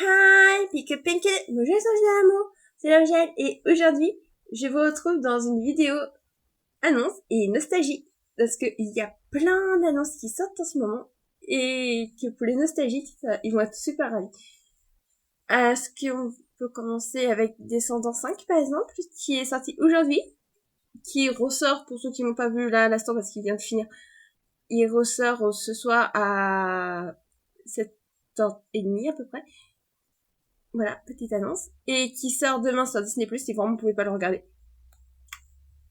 Hi, pique pinky, bonjour l'amour, c'est L'Angèle et aujourd'hui, je vous retrouve dans une vidéo annonce et nostalgie parce qu'il y a plein d'annonces qui sortent en ce moment et que pour les nostalgiques, ils vont être super ravis. Est-ce qu'on peut commencer avec Descendants 5 par exemple, qui est sorti aujourd'hui, qui ressort pour ceux qui n'ont pas vu là à l'instant parce qu'il vient de finir. Il ressort ce soir à 7h30 à peu près. Voilà, petite annonce. Et qui sort demain sur Disney+, si vraiment vous pouvez pas le regarder.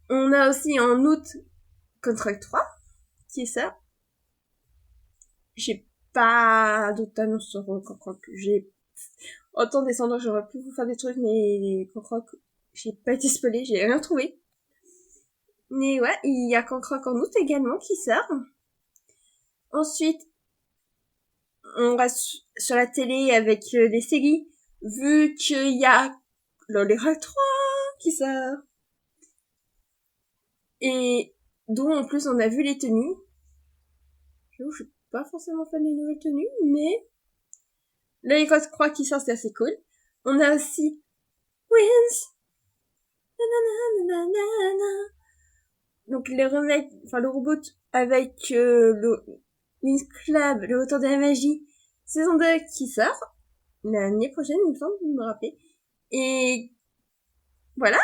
On a aussi en août Contract 3, qui sort. J'ai pas d'autres annonces sur Concroc. J'ai autant descendant, j'aurais pu vous faire des trucs, mais Concroc, j'ai pas été spoilée, j'ai rien trouvé. Mais ouais, il y a Concroc en août également qui sort. Ensuite, on reste sur la télé avec les séries, vu qu'il y a Lolera 3 qui sort. Et dont en plus on a vu les tenues. Je suis pas forcément fan des nouvelles tenues, mais là il croit qui sort, c'est assez cool. On a aussi Wins. Donc les remakes, enfin le reboot avec le Wins Club, le Retour de la Magie, saison 2 qui sort l'année prochaine, il me semble, vous me rappelez. Et voilà.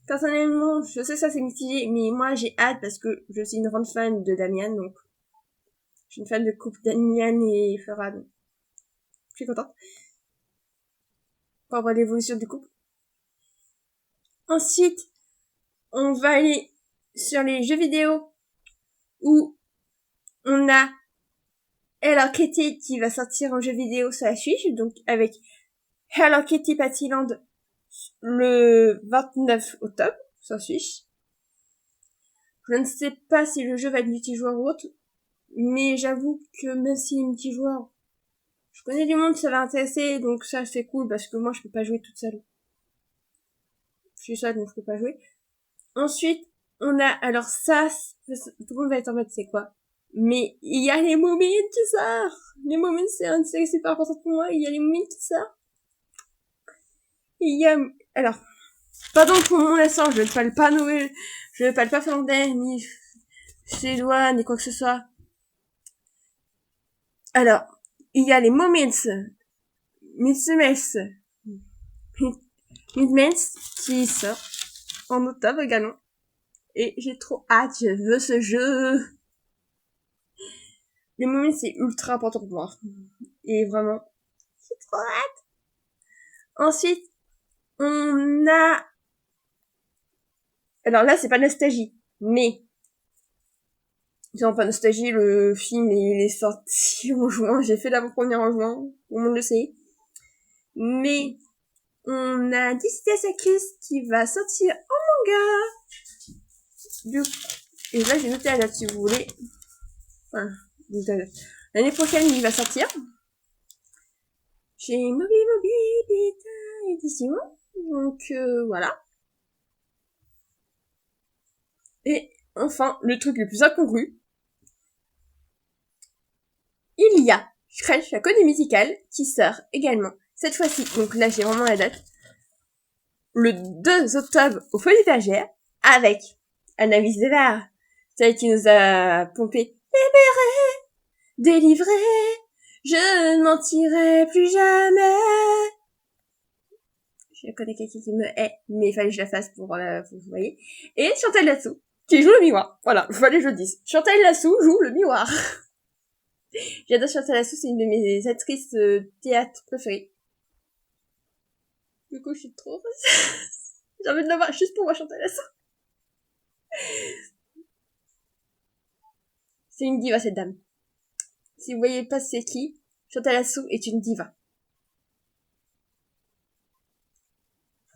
Personnellement, je sais ça c'est mitigé, mais moi j'ai hâte parce que je suis une grande fan de Damian, donc je suis une fan de couple Damian et Farah, donc je suis contente pour voir l'évolution du couple. Ensuite, on va aller sur les jeux vidéo où on a Hello Kitty qui va sortir en jeu vidéo sur la Switch, donc avec Hello Kitty Partyland le 29 octobre sur Switch. Je ne sais pas si le jeu va être multijoueur ou autre, mais j'avoue que même s'il est multijoueur, je connais du monde, ça va intéresser, donc ça c'est cool parce que moi je peux pas jouer toute seule. Je suis seule donc je peux pas jouer. Ensuite, on a, alors ça, tout le monde va être en mode c'est quoi? Mais il y a les Moomins qui sortent. Les Moomins c'est super important pour moi, il y a les Moomins qui sortent. Il y a, alors, pardon pour mon accent, je ne parle pas Noël, je ne parle pas finlandais, ni suédois, ni quoi que ce soit. Alors, il y a les Moomins, Midmens, qui sort en octobre également. Et j'ai trop hâte, je veux ce jeu. Les Moomins c'est ultra important pour moi. Et vraiment, j'ai trop hâte. Ensuite, on a, alors là c'est pas nostalgie, mais c'est pas nostalgie, le film il est sorti en juin, j'ai fait l'avant-première en juin, tout le monde le sait. Mais on a Décidé à sa crise qui va sortir en manga. Et là j'ai noté la date si vous voulez. Enfin, l'année prochaine il va sortir. Chez Moby Beta Édition. Donc voilà. Et enfin, le truc le plus incongru, il y a Shrek, la comédie musicale, qui sort également cette fois-ci, donc là j'ai vraiment la date, le 2 octobre au Folies Bergères, avec Anaïs Desvers, celle qui nous a pompé « Libéré, délivré, je ne mentirai plus jamais ». Je connais quelqu'un qui me hait, mais il fallait que je la fasse pour vous voyez. Et Chantal Latsou, qui joue le miroir. Voilà, il fallait que je le dise. Chantal Latsou joue le miroir. J'adore Chantal Latsou, c'est une de mes actrices théâtre préférées. Du coup, je suis trop heureuse. J'ai envie de la voir juste pour voir Chantal Latsou. C'est une diva, cette dame. Si vous voyez pas c'est qui, Chantal Latsou est une diva.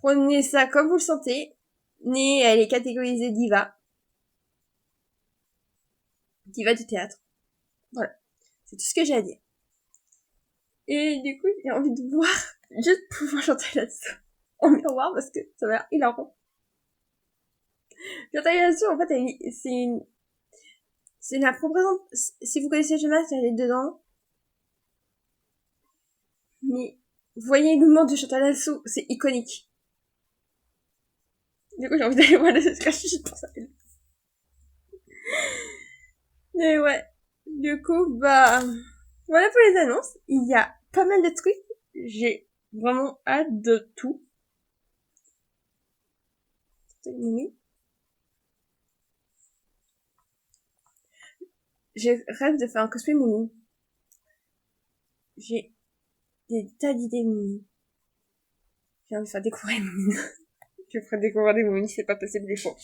Prenez ça comme vous le sentez. Mais elle est catégorisée diva. Diva du théâtre. Voilà. C'est tout ce que j'ai à dire. Et du coup, j'ai envie de voir, juste pouvoir chanter là-dessus en miroir parce que ça m'a l'air hilarant. Chantal là-dessus, en fait, c'est la si vous connaissez Jonas, elle est dedans. Mais Vous voyez le monde de Chantal Latsou, c'est iconique. Du coup, j'ai envie d'aller voir les Oscars juste pour ça. Mais ouais. Du coup, bah, voilà pour les annonces. Il y a pas mal de trucs. J'ai vraiment hâte de tout. J'ai rêve de faire un cosplay Moumi. J'ai des tas d'idées Moumi. J'ai envie de faire découvrir Moumi. Je ferai découvrir des Moumi, c'est pas possible des fois.